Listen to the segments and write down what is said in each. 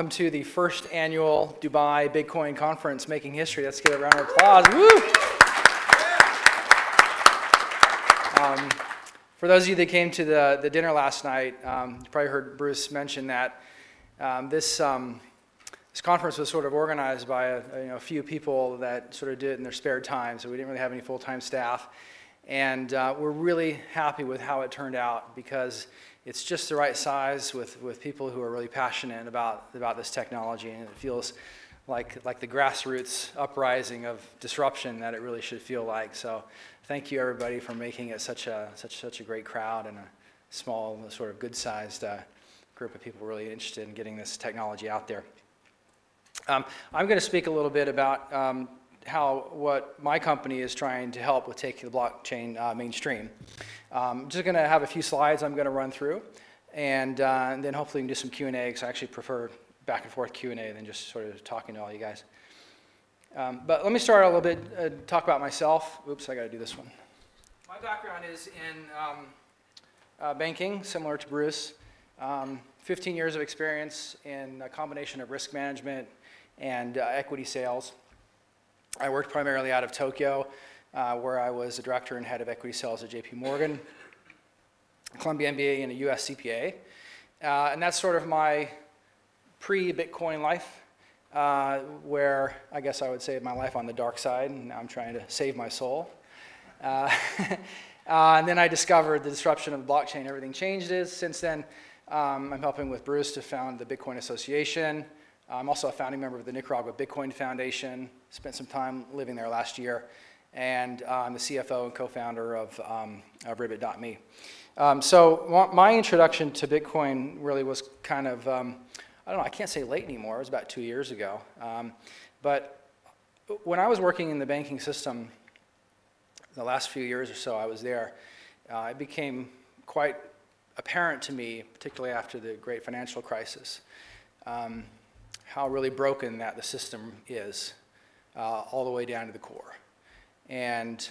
welcome to the first annual Dubai Bitcoin Conference, Making History. Let's give a round of applause. Woo! For those of you that came to the dinner last night, you probably heard Bruce mention that this conference was sort of organized by a few people that sort of did it in their spare time, so we didn't really have any full-time staff. And we're really happy with how it turned out because it's just the right size with people who are really passionate about this technology, and it feels like the grassroots uprising of disruption that it really should feel like. So thank you everybody for making it such a great crowd and a small, sort of good-sized group of people really interested in getting this technology out there. I'm going to speak a little bit about what my company is trying to help with taking the blockchain mainstream. I'm just going to have a few slides I'm going to run through, and then hopefully we can do some Q&A, because I actually prefer back and forth Q&A than just sort of talking to all you guys. But let me start a little bit, talk about myself. Oops, I got to do this one. My background is in banking, similar to Bruce. 15 years of experience in a combination of risk management and equity sales. I worked primarily out of Tokyo, where I was a director and head of equity sales at JP Morgan, Columbia MBA, and a US CPA. And that's sort of my pre-Bitcoin life, where I guess I would say my life on the dark side, and now I'm trying to save my soul. And then I discovered the disruption of the blockchain. Everything changed since then. I'm helping with Bruce to found the Bitcoin Association. I'm also a founding member of the Nicaragua Bitcoin Foundation. Spent some time living there last year. And I'm the CFO and co-founder of Ribbit.me. So my introduction to Bitcoin really was kind of, I don't know, I can't say late anymore. It was about 2 years ago. But when I was working in the banking system, the last few years or so I was there, it became quite apparent to me, particularly after the great financial crisis, how really broken that the system is, all the way down to the core. And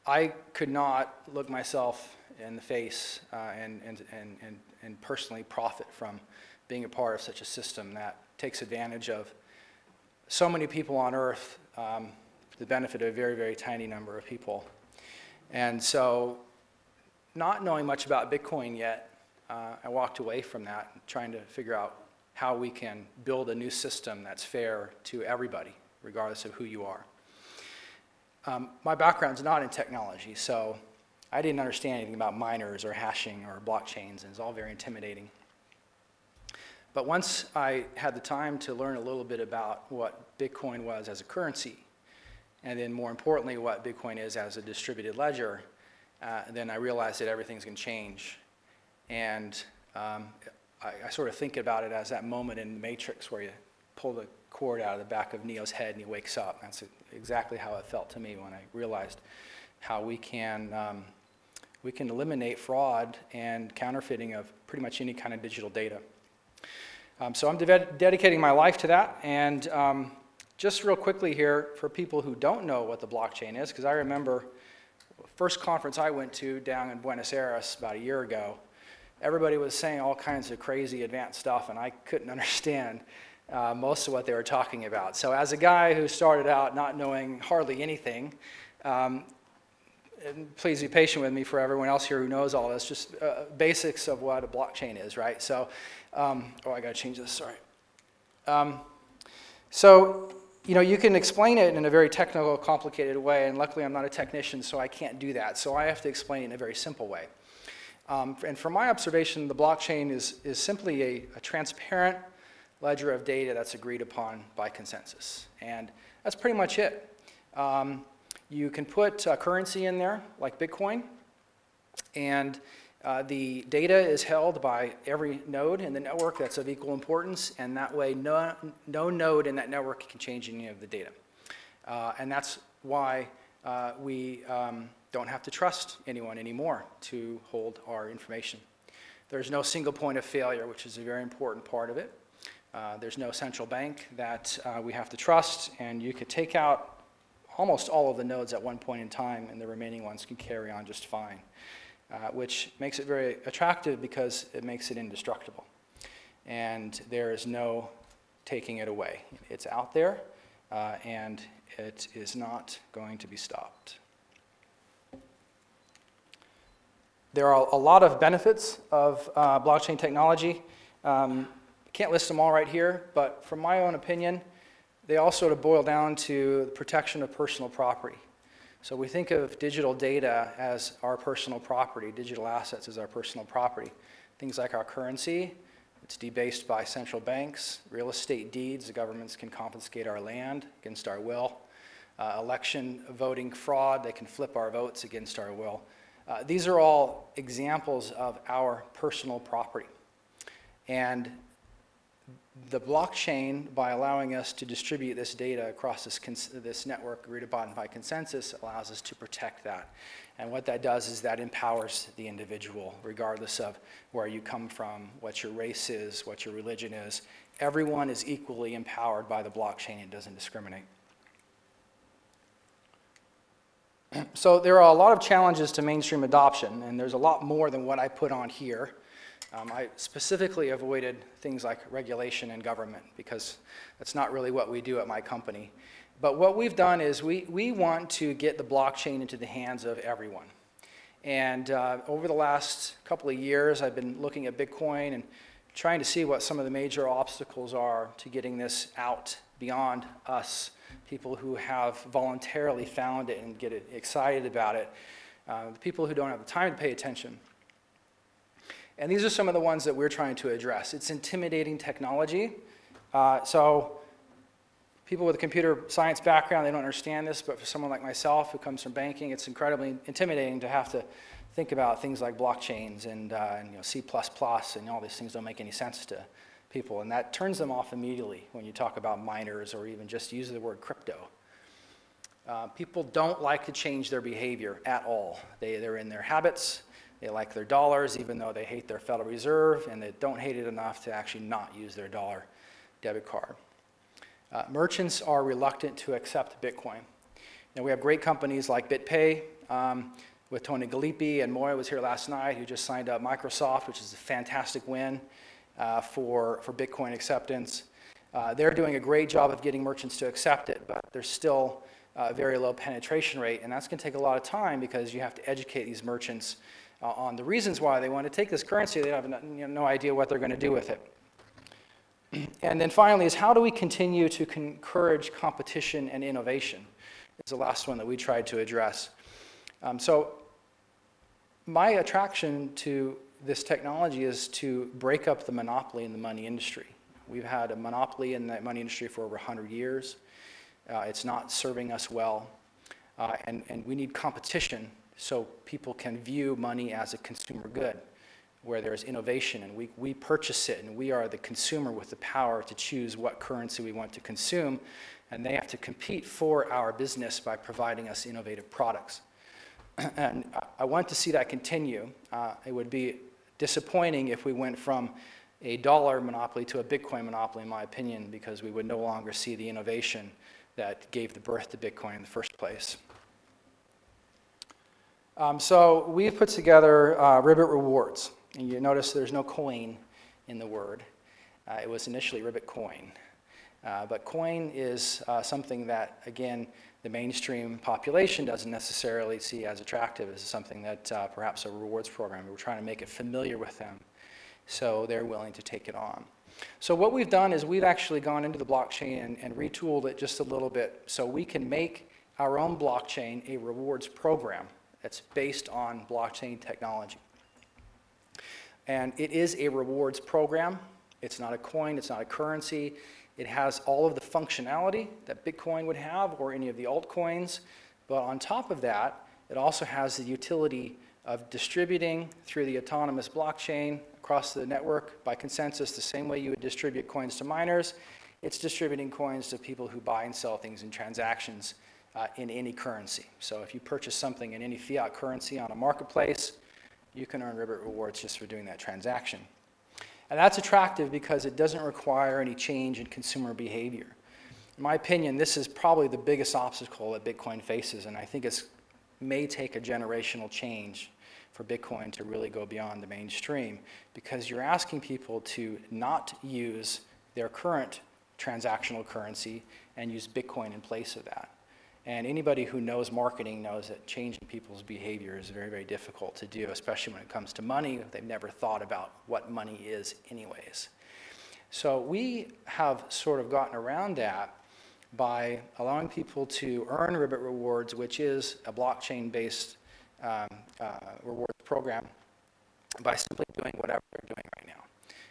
I could not look myself in the face and personally profit from being a part of such a system that takes advantage of so many people on Earth for the benefit of a very, very tiny number of people. And so, not knowing much about Bitcoin yet, I walked away from that, trying to figure out how we can build a new system that's fair to everybody, regardless of who you are. My background's not in technology, so I didn't understand anything about miners or hashing or blockchains, and it's all very intimidating. But once I had the time to learn a little bit about what Bitcoin was as a currency, and then more importantly, what Bitcoin is as a distributed ledger, then I realized that everything's going to change. And I sort of think about it as that moment in the Matrix where you pull the cord out of the back of Neo's head and he wakes up. That's exactly how it felt to me when I realized how we can eliminate fraud and counterfeiting of pretty much any kind of digital data. So I'm dedicating my life to that. And just real quickly here, for people who don't know what the blockchain is, because I remember the first conference I went to down in Buenos Aires about a year ago, everybody was saying all kinds of crazy advanced stuff, and I couldn't understand most of what they were talking about. So as a guy who started out not knowing hardly anything, and please be patient with me for everyone else here who knows all this, just basics of what a blockchain is, right? So, oh, I got to change this, sorry. So, you can explain it in a very technical, complicated way, and luckily I'm not a technician, so I can't do that. So I have to explain it in a very simple way. And from my observation, the blockchain is simply a transparent ledger of data that's agreed upon by consensus. And that's pretty much it. You can put currency in there, like Bitcoin, and the data is held by every node in the network that's of equal importance, and that way no node in that network can change any of the data. And that's why we don't have to trust anyone anymore to hold our information. There's no single point of failure, which is a very important part of it. There's no central bank that we have to trust, and you could take out almost all of the nodes at one point in time, and the remaining ones can carry on just fine, which makes it very attractive because it makes it indestructible. and there is no taking it away. It's out there, and it is not going to be stopped. There are a lot of benefits of blockchain technology. Can't list them all right here, but from my own opinion, they all sort of boil down to the protection of personal property. So we think of digital data as our personal property, digital assets as our personal property. Things like our currency, it's debased by central banks. Real estate deeds, the governments can confiscate our land against our will. Election voting fraud, they can flip our votes against our will. These are all examples of our personal property. And the blockchain, by allowing us to distribute this data across this network agreed upon by consensus, allows us to protect that. And what that does is that empowers the individual, regardless of where you come from, what your race is, what your religion is. Everyone is equally empowered by the blockchain. It doesn't discriminate. So there are a lot of challenges to mainstream adoption, and there's a lot more than what I put on here. I specifically avoided things like regulation and government because that's not really what we do at my company. But what we've done is we want to get the blockchain into the hands of everyone. And over the last couple of years, I've been looking at Bitcoin and trying to see what some of the major obstacles are to getting this out beyond us, people who have voluntarily found it and get excited about it, the people who don't have the time to pay attention. And these are some of the ones that we're trying to address. It's intimidating technology. So people with a computer science background, they don't understand this, but for someone like myself who comes from banking, it's incredibly intimidating to have to think about things like blockchains and C++ and all these things don't make any sense to people. And that turns them off immediately when you talk about miners or even just use the word crypto. People don't like to change their behavior at all. They're in their habits. They like their dollars, even though they hate their Federal Reserve, and they don't hate it enough to actually not use their dollar debit card. Merchants are reluctant to accept Bitcoin. Now, we have great companies like BitPay, with Tony Gallipi, and Moya was here last night, who just signed up Microsoft, which is a fantastic win for Bitcoin acceptance. They're doing a great job of getting merchants to accept it, but there's still a very low penetration rate, and that's going to take a lot of time because you have to educate these merchants on the reasons why they want to take this currency. They have no idea what they're going to do with it. And then finally is how do we continue to encourage competition and innovation? Is the last one that we tried to address. So my attraction to this technology is to break up the monopoly in the money industry. We've had a monopoly in the money industry for over 100 years. It's not serving us well, and we need competition so people can view money as a consumer good, where there's innovation and we purchase it and we are the consumer with the power to choose what currency we want to consume, and they have to compete for our business by providing us innovative products. And I want to see that continue. It would be disappointing if we went from a dollar monopoly to a Bitcoin monopoly, in my opinion, because we would no longer see the innovation that gave the birth to Bitcoin in the first place. So we've put together Ribbit rewards, and you notice there's no coin in the word. It was initially Ribbit coin, but coin is something that, again, the mainstream population doesn't necessarily see as attractive. This is something that perhaps a rewards program, we're trying to make it familiar with them, so they're willing to take it on. So what we've done is we've actually gone into the blockchain and retooled it just a little bit so we can make our own blockchain a rewards program that's based on blockchain technology. And it is a rewards program. It's not a coin, it's not a currency. It has all of the functionality that Bitcoin would have or any of the altcoins, but on top of that, it also has the utility of distributing through the autonomous blockchain across the network by consensus the same way you would distribute coins to miners. It's distributing coins to people who buy and sell things in transactions in any currency. So if you purchase something in any fiat currency on a marketplace, you can earn Ribbit rewards just for doing that transaction. And that's attractive because it doesn't require any change in consumer behavior. In my opinion, this is probably the biggest obstacle that Bitcoin faces, and I think it may take a generational change for Bitcoin to really go beyond the mainstream, because you're asking people to not use their current transactional currency and use Bitcoin in place of that. And anybody who knows marketing knows that changing people's behavior is very, very difficult to do, especially when it comes to money. They've never thought about what money is anyways. So we have sort of gotten around that by allowing people to earn Ribbit rewards, which is a blockchain-based rewards program, by simply doing whatever they're doing right now.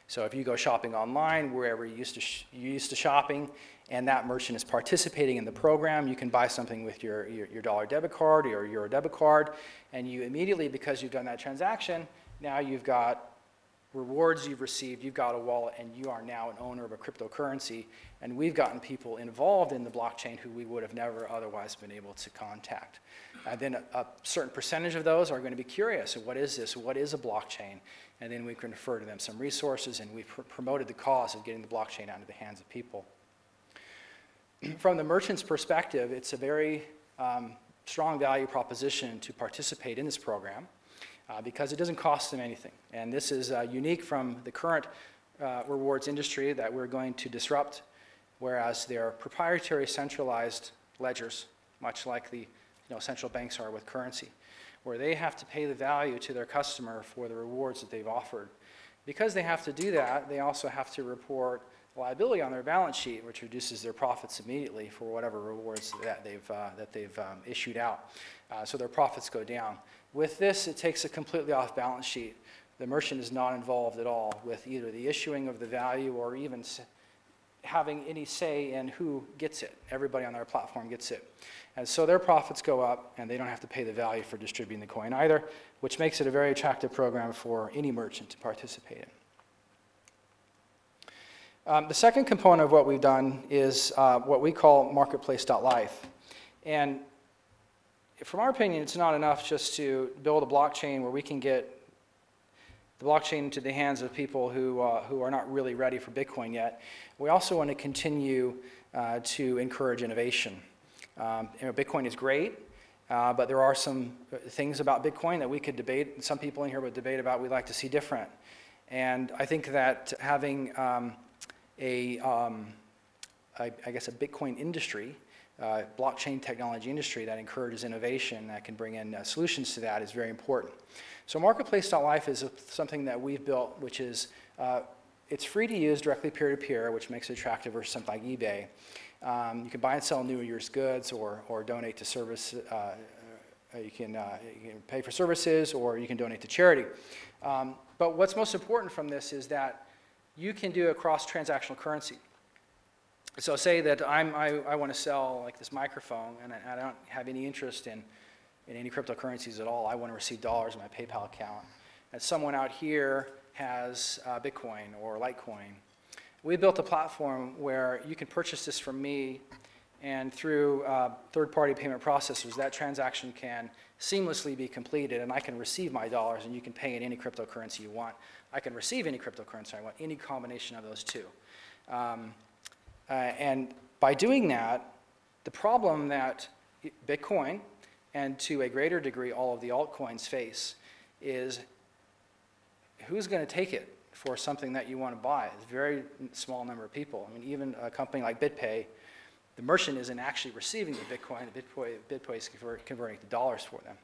So if you go shopping online, wherever you used to shopping, and that merchant is participating in the program, you can buy something with your dollar debit card or your euro debit card, and you immediately, because you've done that transaction, now you've got rewards you've received, you've got a wallet, and you are now an owner of a cryptocurrency. And we've gotten people involved in the blockchain who we would have never otherwise been able to contact. Then a certain percentage of those are going to be curious. What is this? What is a blockchain? And then we can refer to them some resources, and we've promoted the cause of getting the blockchain out into the hands of people. From the merchant's perspective, it's a very strong value proposition to participate in this program because it doesn't cost them anything. And this is unique from the current rewards industry that we're going to disrupt, whereas they're proprietary centralized ledgers, much like the central banks are with currency, where they have to pay the value to their customer for the rewards that they've offered. Because they have to do that, they also have to report liability on their balance sheet, which reduces their profits immediately for whatever rewards that they've issued out. So their profits go down. With this, it takes it completely off balance sheet. The merchant is not involved at all with either the issuing of the value or even having any say in who gets it. Everybody on our platform gets it. And so their profits go up, and they don't have to pay the value for distributing the coin either, which makes it a very attractive program for any merchant to participate in. The second component of what we've done is what we call marketplace.life. And from our opinion, it's not enough just to build a blockchain where we can get the blockchain into the hands of people who are not really ready for Bitcoin yet. We also want to continue to encourage innovation. Bitcoin is great, but there are some things about Bitcoin that we could debate. Some people in here would debate about we'd like to see different. And I think that having I guess a Bitcoin industry, blockchain technology industry that encourages innovation, that can bring in solutions to that, is very important. So marketplace.life is something that we've built, which is, it's free to use directly peer-to-peer, which makes it attractive versus something like eBay. You can buy and sell new year's goods or donate to service. You can pay for services, or you can donate to charity. But what's most important from this is that you can do a cross-transactional currency. So say that I want to sell like this microphone, and I don't have any interest in any cryptocurrencies at all. I want to receive dollars in my PayPal account. And someone out here has Bitcoin or Litecoin. We built a platform where you can purchase this from me, and through third-party payment processors, that transaction can seamlessly be completed, and I can receive my dollars, and you can pay in any cryptocurrency you want. I can receive any cryptocurrency I want, any combination of those two. And by doing that, the problem that Bitcoin, and to a greater degree all of the altcoins face, is who's going to take it for something that you want to buy? It's a very small number of people. I mean, even a company like BitPay, the merchant isn't actually receiving the Bitcoin. BitPay is converting to dollars for them.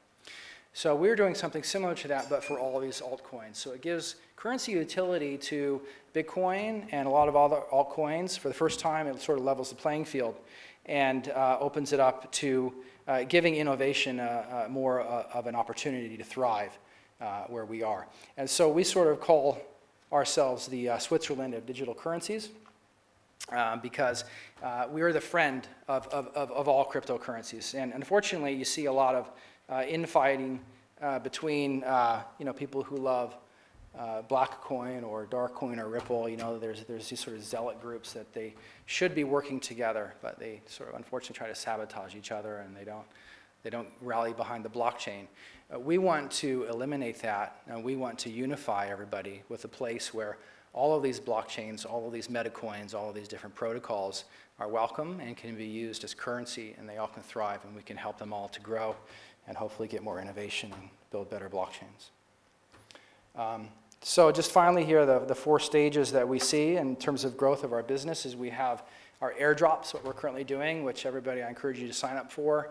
So we're doing something similar to that, but for all of these altcoins. So it gives currency utility to Bitcoin and a lot of other altcoins. For the first time, it sort of levels the playing field and opens it up to giving innovation more of an opportunity to thrive where we are. And so we sort of call ourselves the Switzerland of digital currencies because we're the friend of all cryptocurrencies. And unfortunately, you see a lot of infighting between people who love black coin or dark coin or Ripple. There's these sort of zealot groups that they should be working together, but they sort of unfortunately try to sabotage each other, and they don't rally behind the blockchain. We want to eliminate that, and we want to unify everybody with a place where all of these blockchains, all of these metacoins, all of these different protocols are welcome and can be used as currency, and they all can thrive, and we can help them all to grow and hopefully get more innovation and build better blockchains. So just finally here, the 4 stages that we see in terms of growth of our business is we have our airdrops, what we're currently doing, which everybody I encourage you to sign up for.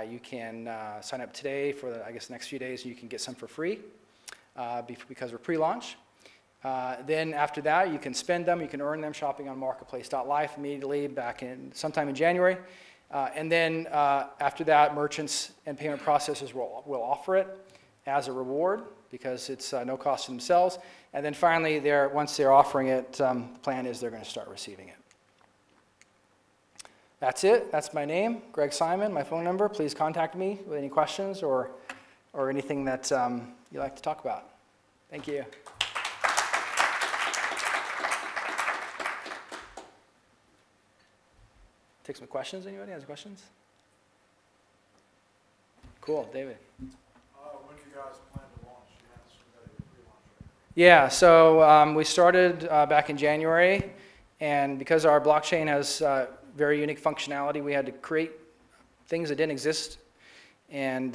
You can sign up today for the, I guess, next few days, and you can get some for free because we're pre-launch. Then after that, you can spend them, you can earn them shopping on marketplace.life immediately back in sometime in January. And then after that, merchants and payment processors will offer it as a reward because it's no cost to themselves. And then finally, once they're offering it, the plan is they're going to start receiving it. That's it. That's my name, Greg Simon, my phone number. Please contact me with any questions or anything that you'd like to talk about. Thank you. Take some questions. Anybody has questions? Cool, David. When do you guys plan to launch? You have to pre-launch, right? Yeah, so we started back in January, and because our blockchain has very unique functionality, we had to create things that didn't exist, and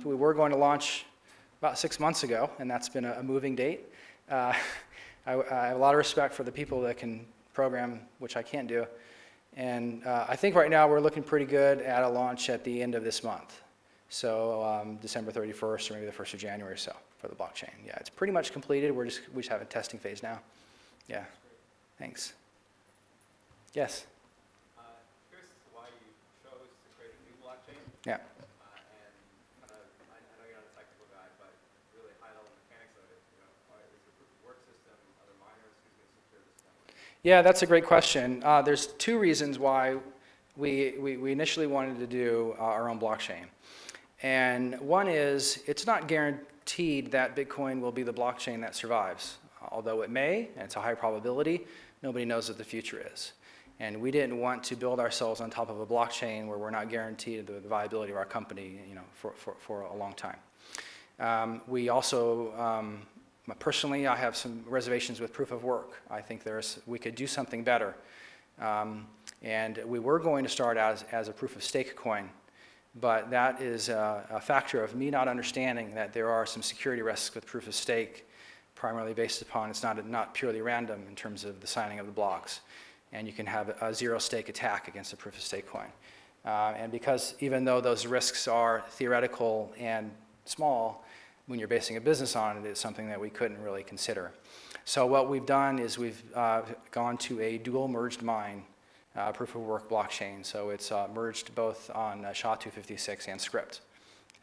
we were going to launch about 6 months ago, and that's been a moving date. I have a lot of respect for the people that can program, which I can't do. And I think right now we're looking pretty good at a launch at the end of this month. So December 31st or maybe the 1st of January or so for the blockchain. Yeah, it's pretty much completed. We just have a testing phase now. Yeah, thanks. Yes? Curious as to why you chose to create a new blockchain. Yeah. And kind of, I know you're not a technical guy, but really high-level mechanics of it. You know, is the proof of work system, other miners, who's going to secure this network? Yeah, that's a great question. There's 2 reasons why we initially wanted to do our own blockchain. And one is, it's not guaranteed that Bitcoin will be the blockchain that survives. Although it may, and it's a high probability, nobody knows what the future is. And we didn't want to build ourselves on top of a blockchain where we're not guaranteed the viability of our company, you know, for a long time. We also, personally, I have some reservations with proof of work. I think we could do something better. And we were going to start as a proof of stake coin, but that is a factor of me not understanding that there are some security risks with proof of stake, primarily based upon it's not purely random in terms of the signing of the blocks. And you can have a zero-stake attack against a proof of stake coin. And because even though those risks are theoretical and small, when you're basing a business on it, it's something that we couldn't really consider. So what we've done is we've gone to a dual merged mine proof of work blockchain. So it's merged both on SHA-256 and Script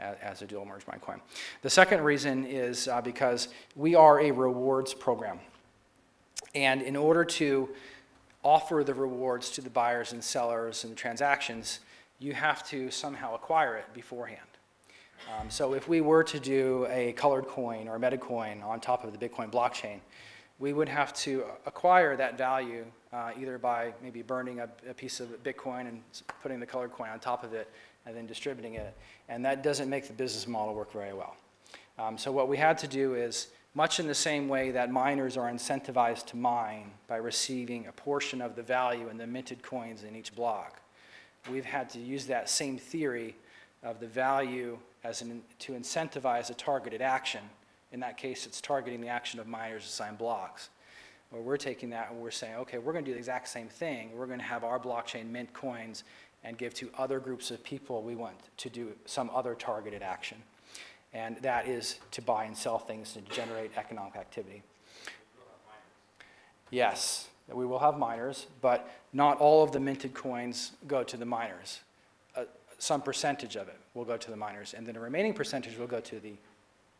as a dual merged mine coin. The second reason is because we are a rewards program. And in order to offer the rewards to the buyers and sellers and the transactions, you have to somehow acquire it beforehand. So if we were to do a colored coin or a meta coin on top of the Bitcoin blockchain, we would have to acquire that value either by maybe burning a piece of Bitcoin and putting the colored coin on top of it and then distributing it. And that doesn't make the business model work very well. So what we had to do is, much in the same way that miners are incentivized to mine by receiving a portion of the value in the minted coins in each block, we've had to use that same theory of the value to incentivize a targeted action. In that case, it's targeting the action of miners to sign blocks. Where we're taking that and we're saying, okay, we're going to do the exact same thing. We're going to have our blockchain mint coins and give to other groups of people we want to do some other targeted action. And that is to buy and sell things to generate economic activity. Yes, we will have miners, but not all of the minted coins go to the miners. Some percentage of it will go to the miners, and then the remaining percentage will go to the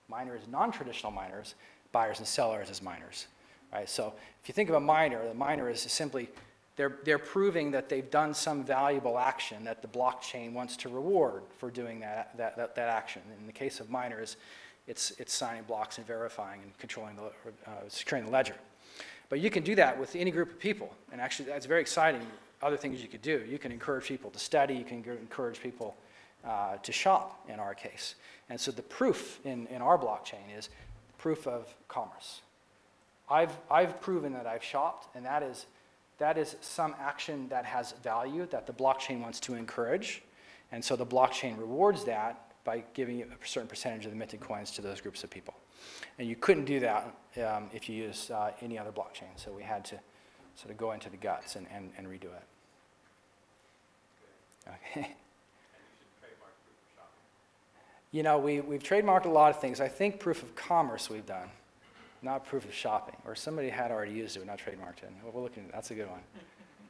miners, non-traditional miners, buyers and sellers as miners. Right? So if you think of a miner, the miner is simply, they're proving that they've done some valuable action that the blockchain wants to reward for doing that action. In the case of miners, it's signing blocks and verifying and controlling securing the ledger. But you can do that with any group of people, and actually that's very exciting. Other things you could do. You can encourage people to study, you can encourage people to shop in our case. And so the proof in our blockchain is proof of commerce. I've proven that I've shopped, and that is some action that has value that the blockchain wants to encourage. And so the blockchain rewards that by giving you a certain percentage of the minted coins to those groups of people. And you couldn't do that if you use any other blockchain. So we had to sort of go into the guts and redo it. Okay. You know, we've trademarked a lot of things. I think proof of commerce we've done, not proof of shopping. Or somebody had already used it, but not trademarked it. We're looking at, that's a good one.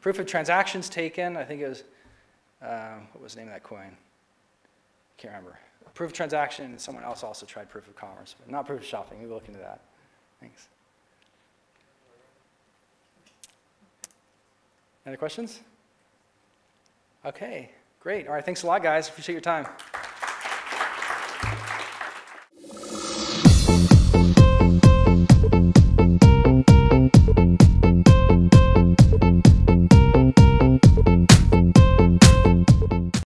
Proof of transactions taken, I think it was, what was the name of that coin? Can't remember. Proof of transaction, and someone else also tried proof of commerce, but not proof of shopping. We'll look into that. Thanks. Any questions? Okay, great. All right, thanks a lot, guys. Appreciate your time.